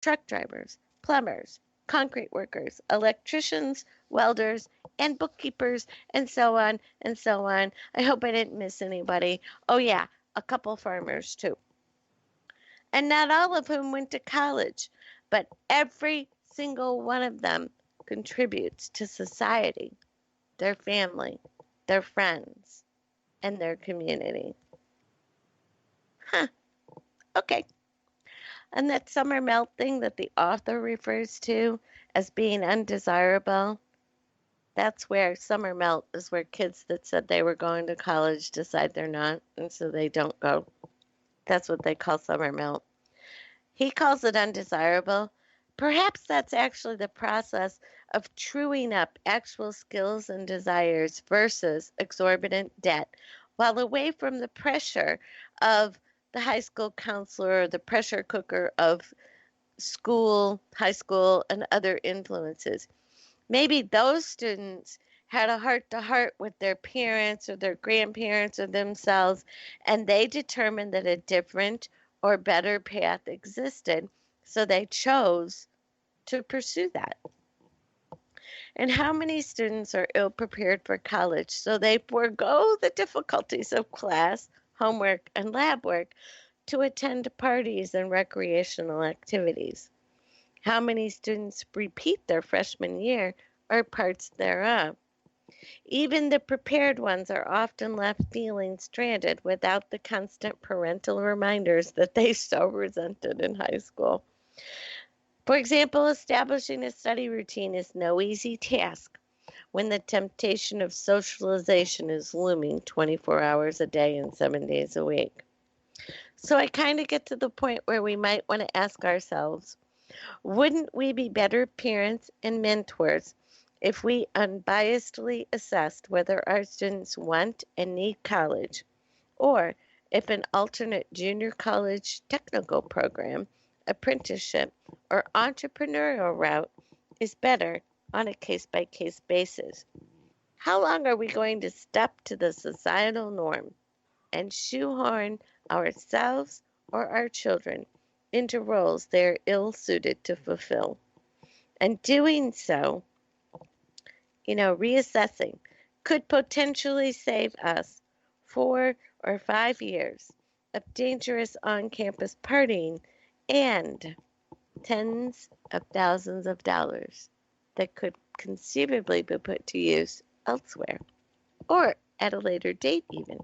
truck drivers, plumbers, concrete workers, electricians, welders, and bookkeepers, and so on and so on. I hope I didn't miss anybody. Oh, yeah, a couple farmers too. And not all of whom went to college, but every single one of them contributes to society, their family, their friends, and their community. Huh, okay. And that summer melt thing that the author refers to as being undesirable, that's where summer melt is where kids that said they were going to college decide they're not, and so they don't go. That's what they call summer melt. He calls it undesirable. Perhaps that's actually the process of truing up actual skills and desires versus exorbitant debt, while away from the pressure of the high school counselor or the pressure cooker of school, high school, and other influences. Maybe those students had a heart to heart with their parents or their grandparents or themselves, and they determined that a different or better path existed, so they chose to pursue that. And how many students are ill prepared for college, so they forego the difficulties of class, homework, and lab work to attend parties and recreational activities? How many students repeat their freshman year or parts thereof? Even the prepared ones are often left feeling stranded without the constant parental reminders that they so resented in high school. For example, establishing a study routine is no easy task when the temptation of socialization is looming 24 hours a day and 7 days a week. So I kind of get to the point where we might want to ask ourselves, wouldn't we be better parents and mentors if we unbiasedly assessed whether our students want and need college, or if an alternate junior college technical program, apprenticeship, or entrepreneurial route is better on a case by case basis? How long are we going to step to the societal norm and shoehorn ourselves or our children into roles they are ill suited to fulfill? And doing so, reassessing could potentially save us 4 or 5 years of dangerous on campus partying and tens of thousands of dollars that could conceivably be put to use elsewhere or at a later date, even.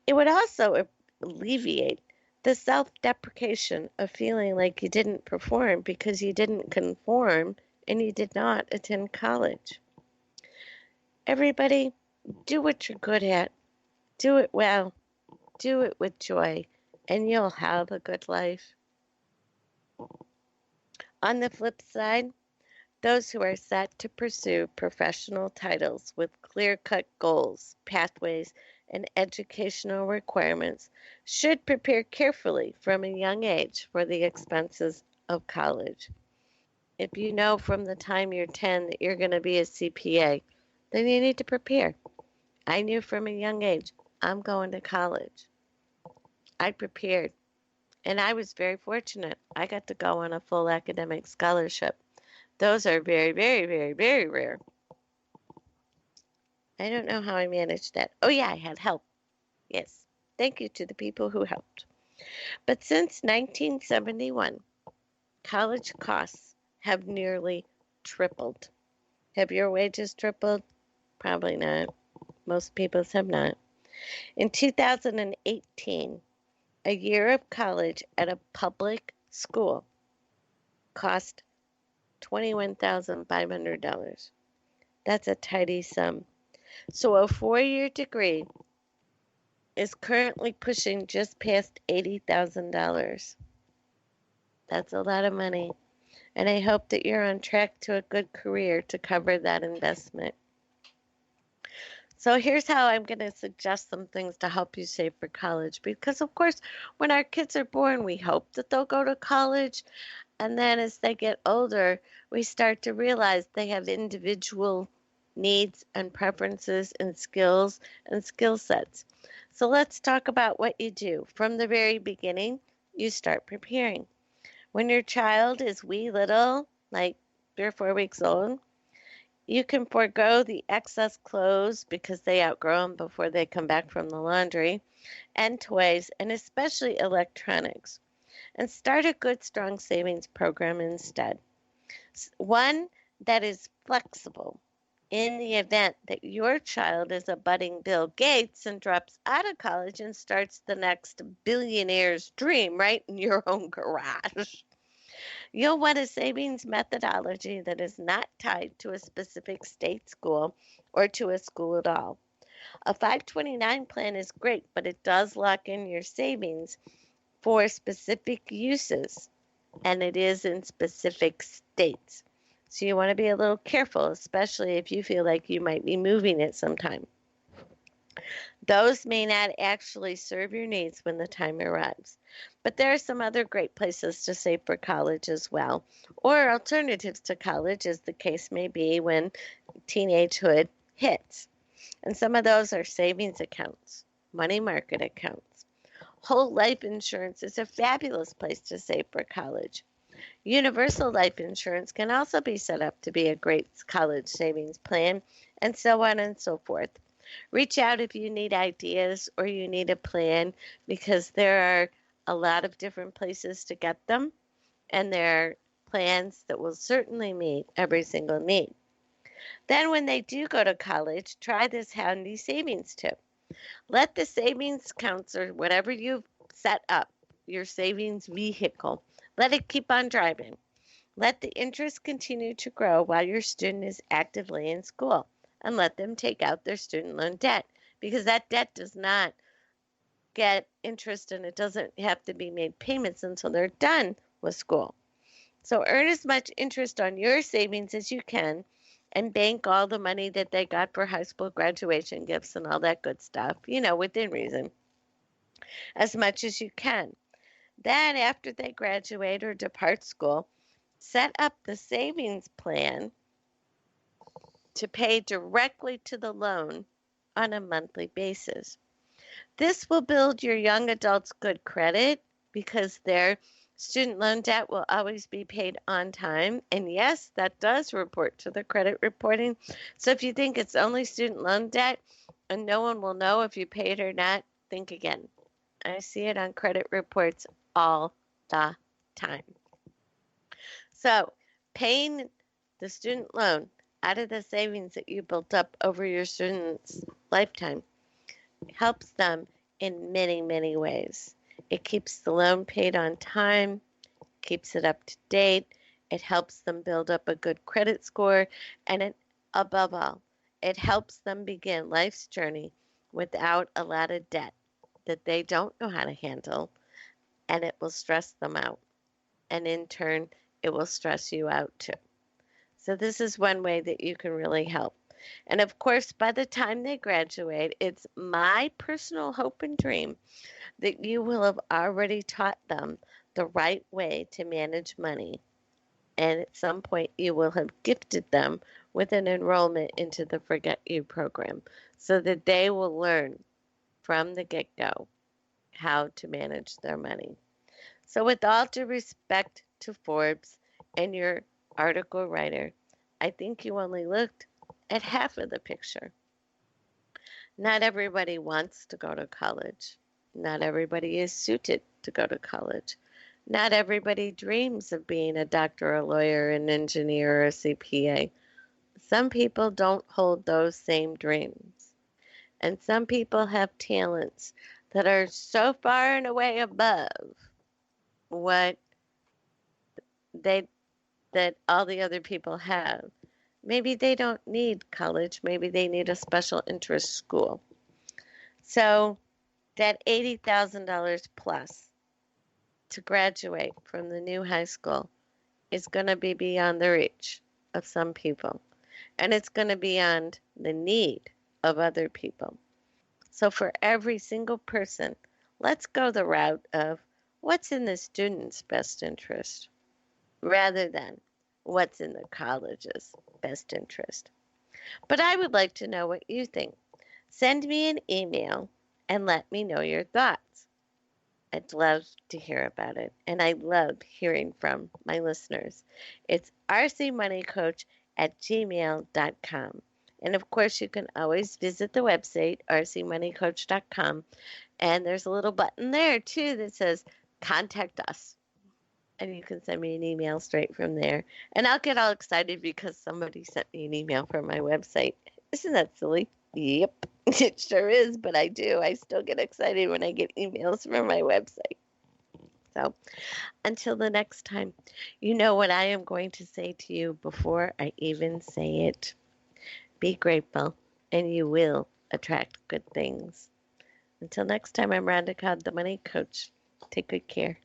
It would also alleviate the self deprecation of feeling like you didn't perform because you didn't conform and you did not attend college. Everybody, do what you're good at, do it well, do it with joy, and you'll have a good life. On the flip side, those who are set to pursue professional titles with clear cut goals, pathways, and educational requirements should prepare carefully from a young age for the expenses of college. If you know from the time you're 10 that you're going to be a CPA, then you need to prepare. I knew from a young age, I'm going to college. I prepared, and I was very fortunate. I got to go on a full academic scholarship. Those are very, very, very, very rare. I don't know how I managed that. Oh, yeah, I had help. Yes. Thank you to the people who helped. But since 1971, college costs have nearly tripled. Have your wages tripled? Probably not. Most people's have not. In 2018, a year of college at a public school cost $21,500. That's a tidy sum. So a 4-year degree is currently pushing just past $80,000. That's a lot of money. And I hope that you're on track to a good career to cover that investment. So here's how I'm going to suggest some things to help you save for college. Because, of course, when our kids are born, we hope that they'll go to college. And then as they get older, we start to realize they have individual needs and preferences and skills and skill sets. So let's talk about what you do. From the very beginning, you start preparing. When your child is wee little, like 3 or 4 weeks old, you can forego the excess clothes because they outgrow them before they come back from the laundry, and toys, and especially electronics, and start a good, strong savings program instead. One that is flexible in the event that your child is a budding Bill Gates and drops out of college and starts the next billionaire's dream right in your own garage. You'll want a savings methodology that is not tied to a specific state school or to a school at all. A 529 plan is great, but it does lock in your savings for specific uses, and it is in specific states. So you want to be a little careful, especially if you feel like you might be moving it sometime. Those may not actually serve your needs when the time arrives. But there are some other great places to save for college as well, or alternatives to college, as the case may be when teenagehood hits. And some of those are savings accounts, money market accounts. Whole life insurance is a fabulous place to save for college. Universal life insurance can also be set up to be a great college savings plan, and so on and so forth. Reach out if you need ideas or you need a plan, because there are a lot of different places to get them, and there are plans that will certainly meet every single need. Then, when they do go to college, try this handy savings tip. Let the savings accounts or whatever you've set up, your savings vehicle, let it keep on driving. Let the interest continue to grow while your student is actively in school, and let them take out their student loan debt, because that debt does not get interest and it doesn't have to be made payments until they're done with school. So earn as much interest on your savings as you can, and bank all the money that they got for high school graduation gifts and all that good stuff, within reason, as much as you can. Then, after they graduate or depart school, set up the savings plan to pay directly to the loan on a monthly basis. This will build your young adults good credit, because their student loan debt will always be paid on time. And yes, that does report to the credit reporting. So if you think it's only student loan debt and no one will know if you paid or not, think again. I see it on credit reports all the time. So paying the student loan out of the savings that you built up over your student's lifetime helps them in many, many ways. It keeps the loan paid on time, keeps it up to date, it helps them build up a good credit score, and above all, it helps them begin life's journey without a lot of debt that they don't know how to handle, and it will stress them out. And in turn, it will stress you out too. So this is one way that you can really help. And of course, by the time they graduate, it's my personal hope and dream that you will have already taught them the right way to manage money. And at some point, you will have gifted them with an enrollment into the Forget You program, so that they will learn from the get-go how to manage their money. So with all due respect to Forbes and your article writer, I think you only looked at half of the picture. Not everybody wants to go to college. Not everybody is suited to go to college. Not everybody dreams of being a doctor, a lawyer, an engineer, or a CPA. Some people don't hold those same dreams. And some people have talents that are so far and away above what they that all the other people have. Maybe they don't need college. Maybe they need a special interest school. So that $80,000 plus to graduate from the new high school is going to be beyond the reach of some people. And it's going to be beyond the need of other people. So for every single person, let's go the route of what's in the student's best interest rather than what's in the college's best interest. But I would like to know what you think. Send me an email and let me know your thoughts. I'd love to hear about it. And I love hearing from my listeners. It's rcmoneycoach@gmail.com. And of course, you can always visit the website, rcmoneycoach.com. And there's a little button there too that says contact us. And you can send me an email straight from there. And I'll get all excited because somebody sent me an email from my website. Isn't that silly? Yep, it sure is, but I do. I still get excited when I get emails from my website. So until the next time, you know what I am going to say to you before I even say it. Be grateful, and you will attract good things. Until next time, I'm Rhonda Cobb, the Money Coach. Take good care.